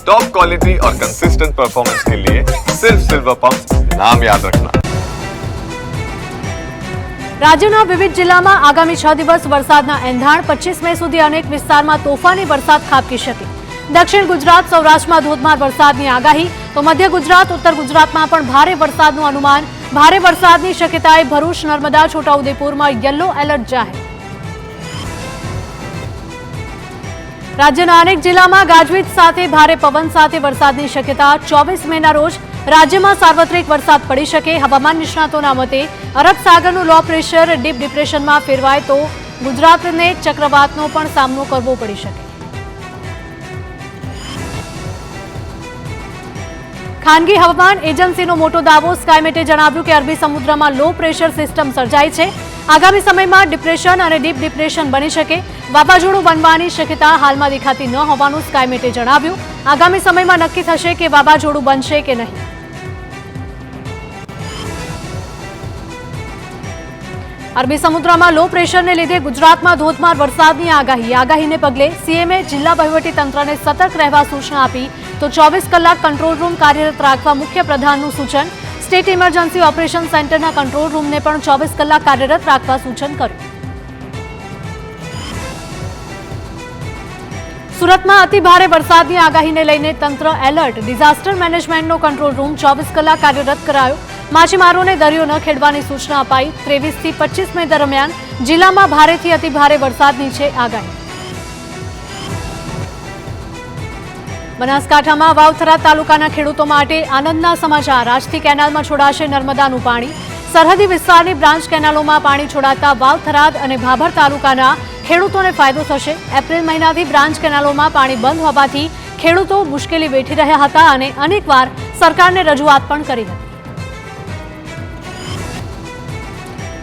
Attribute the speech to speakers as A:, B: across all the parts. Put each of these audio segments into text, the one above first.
A: Top quality और consistent performance के लिए सिर्फ सिल्वर पंप नाम याद रखना।
B: રાજ્યના વિવિધ જિલ્લામાં આગામી 6 દિવસ વરસાદના એંધાણ 25 મે સુધી અનેક વિસ્તારમાં તોફાની વરસાદ ખાબકી શકે। દક્ષિણ ગુજરાત સૌરાષ્ટ્રમાં ધોધમાર વરસાદની આગાહી તો મધ્ય ગુજરાત ઉત્તર ગુજરાતમાં પણ ભારે વરસાદનું અનુમાન। ભારે વરસાદની શક્યતાએ ભરૂચ નર્મદા છોટાઉદેપુરમાં યલો એલર્ટ જાહેર। રાજ્યના અનેક જિલ્લામાં ગાજવીજ સાથે ભારે પવન સાથે વરસાદની શક્યતા। 24 મેના રોજ રાજ્યમાં સાર્વત્રિક વરસાદ પડી શકે। હવામાન નિષ્ણાતોના મતે અરબ સાગરનું લો પ્રેશર ડીપ ડિપ્રેશનમાં ફેરવાય તો ગુજરાતને ચક્રવાતનો પણ સામનો કરવો પડી શકે। ખાનગી હવામાન એજન્સીનો મોટો દાવો। સ્કાયમેટે જણાવ્યું કે અરબી સમુદ્રમાં લો પ્રેશર સિસ્ટમ સર્જાઈ છે। આગામી સમયમાં ડિપ્રેશન અને ડીપ ડિપ્રેશન બની શકે। વાવાઝોડું બનવાની શક્યતા હાલમાં દેખાતી ન હોવાનું સ્કાયમેટે જણાવ્યું। આગામી સમયમાં નક્કી થશે કે વાવાઝોડું બનશે કે નહીં। અરબી સમુદ્રમાં લો પ્રેશરને લીધે ગુજરાતમાં ધોધમાર વરસાદની આગાહી। આગાહીને પગલે સીએમએ જિલ્લા વહીવટી તંત્રને સતર્ક રહેવા સૂચના આપી તો 24 કલાક કંટ્રોલ રૂમ કાર્યરત રાખવા મુખ્ય પ્રધાનનું સૂચન। સ્ટેટ ઇમરજન્સી ઓપરેશન સેન્ટરના કંટ્રોલ રૂમને પણ 24 કલાક કાર્યરત રાખવા સૂચન કર્યું। સુરતમાં અતિ ભારે વરસાદની આગાહીને લઈને તંત્ર એલર્ટ। ડિઝાસ્ટર મેનેજમેન્ટનો કંટ્રોલ રૂમ 24 કલાક કાર્યરત કરાયો। માછીમારોને દરિયો ન ખેડવાની સૂચના અપાઈ। 23 થી 25 મે દરમિયાન જિલ્લામાં ભારેથી અતિ ભારે વરસાદની છે આગાહી। બનાસકાંઠામાં વાવથરા તાલુકાના ખેડૂતો માટે આનંદના સમાચાર। આજથી કેનાલમાં છોડાશે નર્મદાનું પાણી। સરહદી વિસ્તારની બ્રાન્ચ કેનાલોમાં પાણી છોડાતા વાવથરાદ અને ભાભર તાલુકાના ખેડૂતોને ફાયદો થશે। એપ્રિલ મહિનાથી બ્રાન્ચ કેનાલોમાં પાણી બંધ હોવાથી ખેડૂતો મુશ્કેલી વેઠી રહ્યા હતા અને અનેકવાર સરકારને રજૂઆત પણ કરી હતી।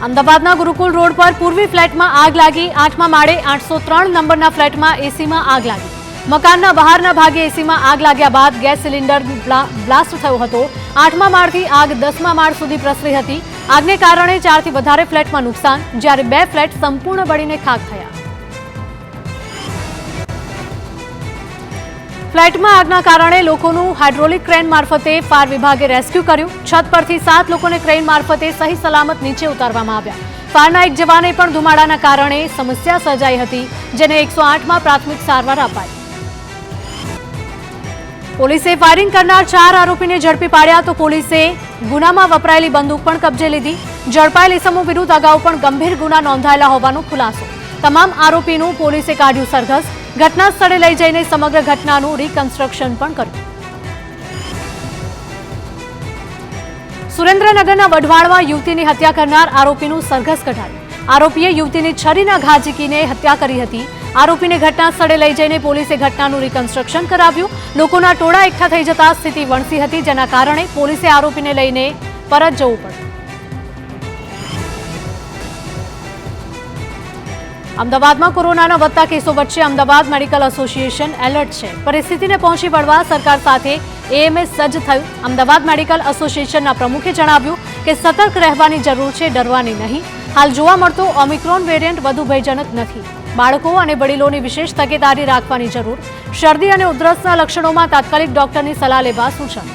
B: અમદાવાદના ગુરુકુલ રોડ પર પૂર્વી ફ્લેટમાં આગ લાગી। 8મા માળે 803 નંબરના ફ્લેટમાં એસીમાં આગ લાગી। મકાનના બહારના ભાગે એસીમાં આગ લાગ્યા બાદ ગેસ સિલિન્ડર બ્લાસ્ટ થયો હતો। 8મા માળથી આગ 10મા માળ સુધી પ્રસરી હતી। આગને કારણે 4 થી વધારે ફ્લેટમાં નુકસાન, જ્યારે 2 ફ્લેટ સંપૂર્ણ બળીને ખાક થયા। ફ્લેટમાં આગના કારણે લોકોનું હાઇડ્રોલિક ક્રેન મારફતે ફાયર વિભાગે રેસ્ક્યુ કર્યું। છત પરથી 7 લોકોને ક્રેન મારફતે સહી સલામત નીચે ઉતારવામાં આવ્યા। ફાયરના એક જવાને પણ ધુમાડાના કારણે સમસ્યા સર્જાઈ હતી, જેને 108માં પ્રાથમિક સારવાર અપાઈ। પોલીસે ફાયરિંગ કરનાર 4 આરોપીને ઝડપી પાડ્યા તો પોલીસે ગુનામાં વપરાયેલી બંદૂક પણ કબજે લીધી। ઝડપાયેલ ઇસમો વિરુદ્ધ અગાઉ પણ ગંભીર ગુના નોંધાયેલા હોવાનો ખુલાસો। તમામ આરોપીનું પોલીસે કાઢ્યું સરઘસ। ઘટના સ્થળે લઈ જઈને સમગ્ર ઘટનાનું રિકન્સ્ટ્રક્શન પણ કર્યું। સુરેન્દ્રનગરના વઢવાણમાં યુવતીની હત્યા કરનાર આરોપીનું સરઘસ કઢાયું। આરોપીએ યુવતીની છરીના ઘા ઝીકીને હત્યા કરી હતી। આરોપીને ઘટના સ્થળે લઈ જઈને પોલીસે ઘટનાનું રિકન્સ્ટ્રક્શન કરાવ્યું। લોકોના ટોળા એકઠા થઈ જતા સ્થિતિ વણસી હતી, જેના કારણે પોલીસે આરોપીને લઈને પરત જવું પડ્યું। અમદાવાદમાં કોરોનાના વધતા કેસો વચ્ચે અમદાવાદ મેડિકલ એસોસિએશન એલર્ટ છે। પરિસ્થિતિને પહોંચી વળવા સરકાર સાથે એએમએસ સજ્જ થયું। અમદાવાદ મેડિકલ એસોસિએશનના પ્રમુખે જણાવ્યું કે સતર્ક રહેવાની જરૂર છે, ડરવાની નહીં। હાલ જોવા મળતો ઓમિક્રોન વેરિયન્ટ વધુ ભયજનક નથી। બાળકો અને વડીલોની વિશેષ તકેદારી રાખવાની જરૂર। શરદી અને ઉધરસના લક્ષણોમાં તાત્કાલિક ડોક્ટરની સલાહ લેવા સૂચન।